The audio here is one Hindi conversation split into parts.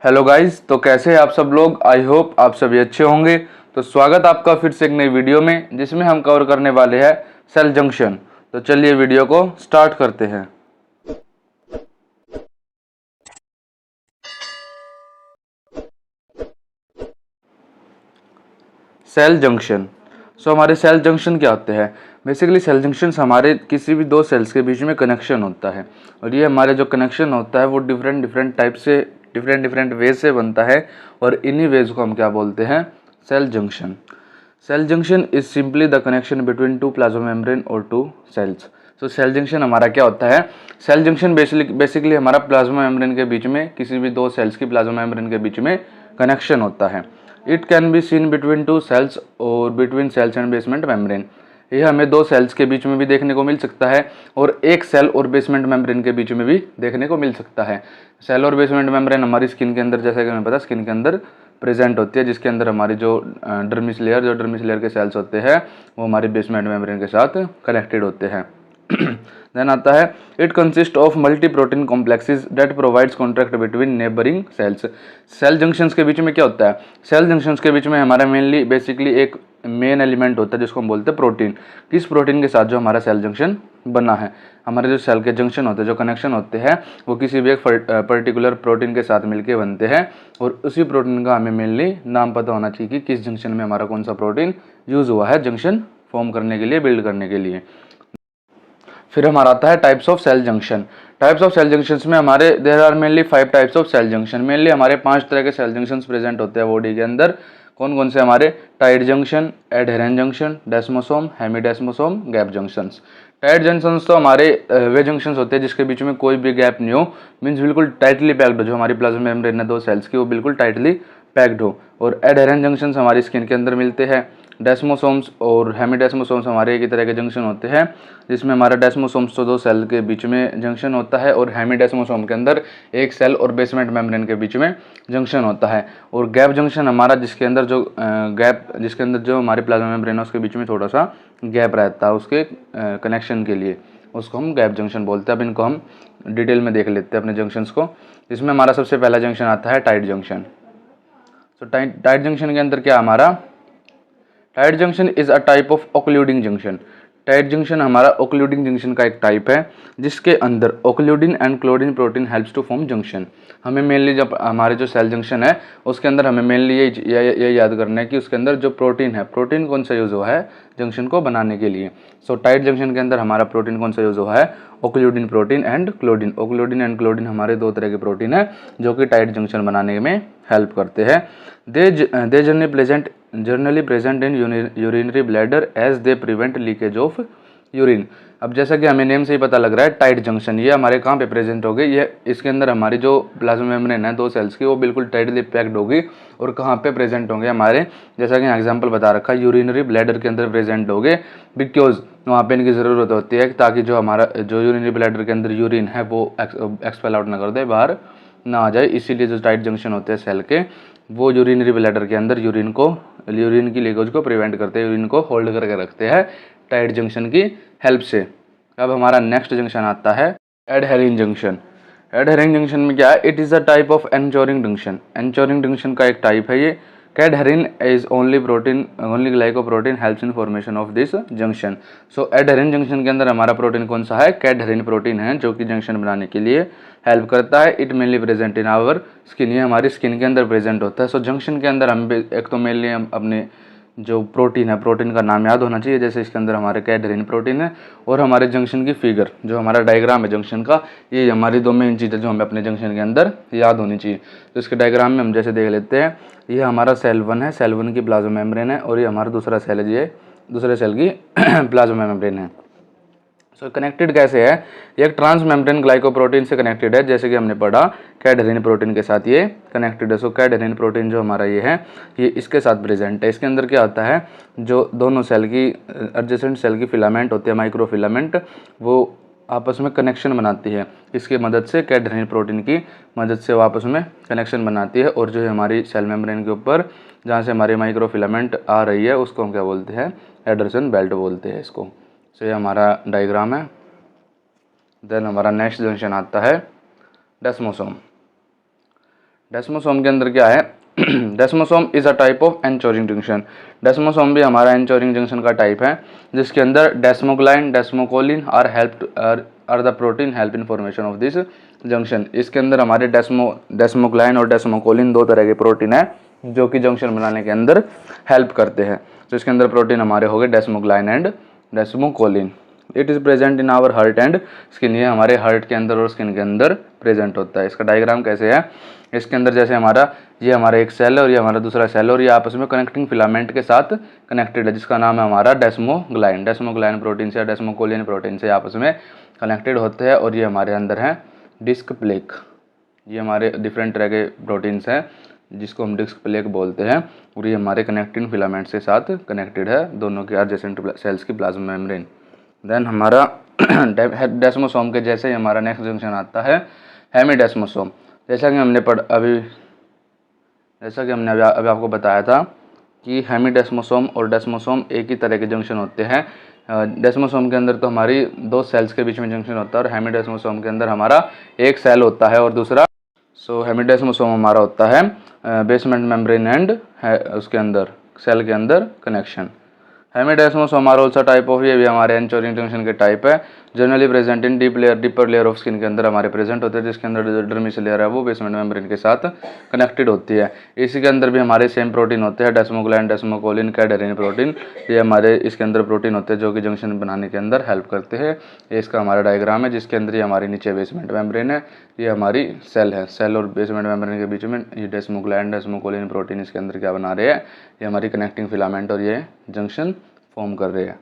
हेलो गाइस, तो कैसे हैं आप सब लोग। आई होप आप सभी अच्छे होंगे। तो स्वागत आपका फिर से एक नई वीडियो में, जिसमें हम कवर करने वाले हैं सेल जंक्शन। तो चलिए वीडियो को स्टार्ट करते हैं। Cell junction. हमारे सेल जंक्शन क्या होते हैं। बेसिकली सेल जंक्शन हमारे किसी भी दो सेल्स के बीच में कनेक्शन होता है, और ये हमारे जो कनेक्शन होता है वो डिफरेंट डिफरेंट टाइप से डिफरेंट डिफरेंट वेज से बनता है, और इन्हीं वेज को हम क्या बोलते हैं, cell junction. Cell junction is simply the connection between two plasma membrane और टू सेल्स। तो सेल जंक्शन हमारा क्या होता है। सेल जंक्शन बेसिकली हमारा प्लाज्मा मेम्ब्रेन के बीच में, किसी भी दो सेल्स की प्लाज्मा मेम्ब्रेन के बीच में कनेक्शन होता है। It can be seen between two cells और between cells and basement membrane. यह हमें दो सेल्स के बीच में भी देखने को मिल सकता है, और एक सेल और बेसमेंट मेम्ब्रेन के बीच में भी देखने को मिल सकता है। सेल और बेसमेंट मेम्ब्रेन हमारी स्किन के अंदर, जैसा कि हमें पता, स्किन के अंदर प्रेजेंट होती है, जिसके अंदर हमारी जो डर्मिस लेयर के सेल्स होते हैं वो हमारी बेसमेंट मेम्ब्रेन के साथ कनेक्टेड होते हैं। देन आता है, it consist of multi protein complexes that provides contract between neighbouring cells. Cell junctions के बीच में क्या होता है। सेल जंक्शंस के बीच में हमारा मेनली बेसिकली एक मेन एलिमेंट होता है जिसको हम बोलते हैं प्रोटीन। किस प्रोटीन के साथ जो हमारा सेल जंक्शन बना है। हमारे जो सेल के जंक्शन होते हैं, जो कनेक्शन होते हैं, वो किसी भी एक पर्टिकुलर प्रोटीन के साथ मिलके बनते हैं, और उसी प्रोटीन का हमें मेनली नाम पता होना चाहिए कि किस जंक्शन में हमारा कौन सा प्रोटीन यूज हुआ है जंक्शन फॉर्म करने के लिए, बिल्ड करने के लिए। फिर हमारा आता है types of cell junction. Types of cell junctions में हमारे there are mainly 5 types of cell junction. Mainly हमारे 5 तरह के सेल जंक्शंस प्रेजेंट होते हैं बॉडी के अंदर। कौन कौन से हमारे, tight junction, adherent junction, desmosome, hemidesmosome, gap junctions. Tight junctions तो हमारे वे जंक्शंस होते हैं जिसके बीच में कोई भी गैप नहीं हो, मीन्स बिल्कुल टाइटली पैक्ड हो। जो हमारी प्लाज्मा मेम्ब्रेन है दो सेल्स की, वो बिल्कुल टाइटली पैक्ड हो। और एडहेरेंट जंक्शंस हमारी स्किन के अंदर मिलते हैं। डेस्मोसोम्स और हेमीडेस्मोसोम्स हमारे एक ही तरह के जंक्शन होते हैं, जिसमें हमारा डेस्मोसोम्स तो दो सेल के बीच में जंक्शन होता है, और हेमीडेस्मोसोम के अंदर एक सेल और बेसमेंट मेम्ब्रेन के बीच में जंक्शन होता है। और गैप जंक्शन हमारा जिसके अंदर जो हमारी प्लाज्मा मेम्ब्रेन है उसके बीच में थोड़ा सा गैप रहता है उसके कनेक्शन के लिए, उसको हम गैप जंक्शन बोलते हैं। अब इनको हम डिटेल में देख लेते हैं अपने जंक्शंस को। इसमें हमारा सबसे पहला जंक्शन आता है टाइट जंक्शन। तो टाइट जंक्शन के अंदर क्या हमारा, tight junction is a type of occluding junction. Tight junction हमारा ओक्लूडिंग जंक्शन का एक टाइप है, जिसके अंदर occludin and claudin protein helps to form junction. हमें मेनली जब हमारे जो सेल जंक्शन है उसके अंदर हमें मेनली ये याद करना है कि उसके अंदर जो प्रोटीन है, प्रोटीन कौन सा यूज़ हुआ है जंक्शन को बनाने के लिए। सो टाइट जंक्शन के अंदर हमारा प्रोटीन कौन सा यूज़ हुआ है, ओक्लूडिन प्रोटीन एंड क्लोडिन। ओक्लूडिन एंड क्लोडिन हमारे दो तरह के प्रोटीन है जो कि टाइट जंक्शन बनाने में हेल्प करते हैं। They generally present in urinary bladder as they prevent leakage of urine. अब जैसा कि हमें नेम से ही पता लग रहा है, टाइट जंक्शन ये हमारे कहाँ पे प्रेजेंट होगी, ये इसके अंदर हमारी जो प्लाज्मा मेम्ब्रेन है दो सेल्स की, वो बिल्कुल टाइटली पैक्ड होगी। और कहाँ पे प्रेजेंट होंगे हमारे, जैसा कि एग्जांपल बता रखा है, यूरिनरी ब्लैडर के अंदर प्रेजेंट होंगे, बिकॉज वहाँ पे इनकी ज़रूरत होती है ताकि जो हमारा जो यूरिनरी ब्लैडर के अंदर यूरिन है वो एक्सपेल आउट ना कर दे, बाहर ना आ जाए। इसीलिए जो टाइट जंक्शन होते हैं सेल के, वो यूरिनरी ब्लैडर के अंदर यूरिन की लीकेज को प्रिवेंट करते हैं, यूरिन को होल्ड करके रखते हैं टाइट जंक्शन की हेल्प से। अब हमारा नेक्स्ट जंक्शन आता है एडहेरिंग जंक्शन। एडहेरिंग जंक्शन में क्या है, it is a type of anchoring junction. Anchoring junction का एक टाइप है ये। Cadherin is only glycoprotein helps in formation of this junction. So adherens junction के अंदर हमारा प्रोटीन कौन सा है, कैडहेरिन प्रोटीन है, जो कि जंक्शन बनाने के लिए हेल्प करता है। It mainly present in our skin, ये हमारी स्किन के अंदर प्रेजेंट होता है। सो जंक्शन के अंदर हम एक तो मेनली हम अपने जो प्रोटीन है, प्रोटीन का नाम याद होना चाहिए, जैसे इसके अंदर हमारे कैडहेरिन प्रोटीन है, और हमारे जंक्शन की फिगर, जो हमारा डायग्राम है जंक्शन का, ये हमारी दो मेन चीज़ें जो हमें अपने जंक्शन के अंदर याद होनी चाहिए। तो इसके डायग्राम में हम जैसे देख लेते हैं, ये हमारा सेल 1 है, सेल 1 की प्लाज्मा मेम्ब्रेन है, और ये हमारा दूसरा सेल है, ये दूसरे सेल की प्लाज्मा मेम्ब्रेन है। सो कनेक्टेड कैसे है, ये एक ट्रांस मेम्ब्रेन ग्लाइकोप्रोटीन से कनेक्टेड है, जैसे कि हमने पढ़ा कैडहेरिन प्रोटीन के साथ ये कनेक्टेड है। सो कैडहेरिन प्रोटीन जो हमारा ये है, ये इसके साथ प्रेजेंट है। इसके अंदर क्या होता है, जो दोनों सेल की एडजेसेंट सेल की फिलामेंट होती है, माइक्रो फिलामेंट, वो आपस में कनेक्शन बनाती है। इसकी मदद से, कैडहेरिन प्रोटीन की मदद से वो आपस में कनेक्शन बनाती है, और जो है हमारी सेल मेम्ब्रेन के ऊपर जहाँ से हमारी माइक्रो फिलामेंट आ रही है उसको हम क्या बोलते हैं, एडरसन बेल्ट बोलते हैं इसको। सो ये हमारा डायग्राम है। देन हमारा नेक्स्ट जंक्शन आता है डेस्मोसोम। डेस्मोसोम के अंदर क्या है, desmosome is a type of anchoring junction. Desmosome भी हमारा एनचोरिंग जंक्शन का टाइप है, जिसके अंदर desmoglein, desmocollin are the protein help in formation of this junction. इसके अंदर हमारे डेस्मोग्लाइन और डेस्मोकोलिन दो तरह के प्रोटीन है जो कि जंक्शन बनाने के अंदर हेल्प करते हैं। तो इसके अंदर प्रोटीन हमारे हो गए desmoglein and desmocollin. It is present in our heart and skin. ये हमारे हार्ट के अंदर और स्किन के अंदर प्रेजेंट होता है। इसका डायग्राम कैसे है, इसके अंदर जैसे ये हमारा एक सेल है और ये हमारा दूसरा सेल है और ये आपस में कनेक्टिंग फिलामेंट के साथ कनेक्टेड है, जिसका नाम है हमारा डेस्मोग्लाइन। डेस्मोग्लाइन प्रोटीन से या डेस्मोकोलिन प्रोटीन से आपस में कनेक्टेड होते हैं और ये हमारे अंदर है डिस्क प्लेक। ये हमारे डिफरेंट तरह के प्रोटीन्स हैं जिसको हम डिस्क प्लेक बोलते हैं और ये हमारे कनेक्टिंग फिलामेंट्स के साथ कनेक्टेड है, दोनों के एडजेसेंट सेल्स की प्लाज्मा मेम्ब्रेन। देन हमारा डेस्मोसोम के जैसे ही हमारा नेक्स्ट जंक्शन आता है हेमीडेस्मोसोम। जैसा कि हमने अभी आपको बताया था कि हेमीडेस्मोसोम और डेस्मोसोम एक ही तरह के जंक्शन होते हैं। डेस्मोसोम के अंदर तो हमारी दो सेल्स के बीच में जंक्शन होता है और हेमीडेस्मोसोम के अंदर हमारा एक सेल होता है और दूसरा हेमीडेस्मोसोम हमारा होता है बेसमेंट मेम्ब्रेन एंड उसके अंदर सेल के अंदर कनेक्शन। Hemidesmosome are also type of, ये भी हमारे एनचोरिंग जंक्शन के टाइप है। Generally present in deeper layer of skin के अंदर हमारे प्रेजेंट होते हैं, जिसके अंदर जो डर्मिस लेयर है वो बेसमेंट मेम्ब्रेन के साथ कनेक्टेड होती है। इसी के अंदर भी हमारे सेम प्रोटीन होते हैं, डेस्मोग्लाइन, डेस्मोकोलिन, कैडरिन प्रोटीन। ये हमारे इसके अंदर प्रोटीन होते हैं जो कि जंक्शन बनाने के अंदर हेल्प करते हैं। ये इसका हमारा डायग्राम है, जिसके अंदर ये हमारी नीचे बेसमेंट मेम्ब्रेन है, ये हमारी सेल है। सेल और बेसमेंट मेम्ब्रेन के बीच में ये डेस्मोग्लाइन, डेस्मोकोलिन प्रोटीन इसके अंदर क्या बना रहे हैं, ये हमारी कनेक्टिंग फिलामेंट और ये जंक्शन फॉर्म कर रहे हैं।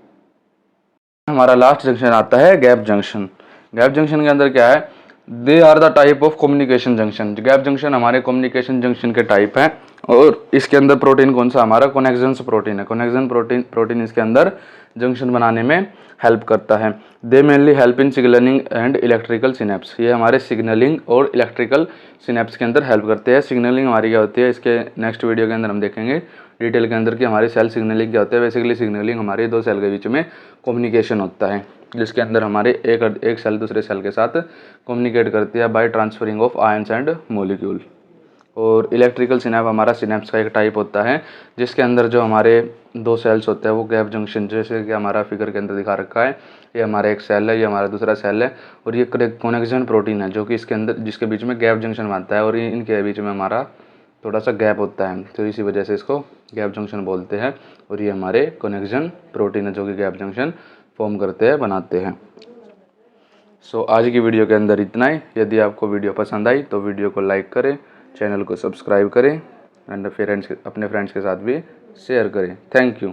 हमारा लास्ट जंक्शन आता है गैप जंक्शन। गैप जंक्शन के अंदर क्या है, they are the type of communication junction. Gap junction हमारे कम्युनिकेशन जंक्शन के टाइप है और इसके अंदर प्रोटीन कौन सा हमारा कोनेक्शंस प्रोटीन है। कोनेक्शन प्रोटीन इसके अंदर जंक्शन बनाने में हेल्प करता है। दे mainly help in signalling and electrical synapse. ये हमारे सिग्नलिंग और इलेक्ट्रिकल सिनेप्स के अंदर हेल्प करते हैं। सिग्नलिंग हमारी क्या होती है, इसके नेक्स्ट वीडियो के अंदर हम देखेंगे डिटेल के अंदर कि हमारी सेल सिग्नलिंग क्या होता है। बेसिकली सिग्नलिंग हमारे दो सेल के बीच में कम्युनिकेशन होता है, जिसके अंदर हमारे एक सेल दूसरे सेल के साथ कम्युनिकेट करती है by transferring of ions and molecule. और इलेक्ट्रिकल सिनेप हमारा सिनेप्स का एक टाइप होता है, जिसके अंदर जो हमारे दो सेल्स होते हैं वो गैप जंक्शन, जैसे कि हमारा फिगर के अंदर दिखा रखा है, ये हमारा एक सेल है, ये हमारा दूसरा सेल है और ये कनेक्शन प्रोटीन है जो कि इसके अंदर जिसके बीच में गैप जंक्शन बनता है और इनके बीच में हमारा थोड़ा सा गैप होता है, तो इसी वजह से इसको गैप जंक्शन बोलते हैं। और ये हमारे कनेक्शन प्रोटीन है जो कि गैप जंक्शन फॉर्म करते हैं, बनाते हैं। सो आज की वीडियो के अंदर इतना ही। यदि आपको वीडियो पसंद आई तो वीडियो को लाइक करें, चैनल को सब्सक्राइब करें एंड अपने फ्रेंड्स के साथ भी शेयर करें। Thank you.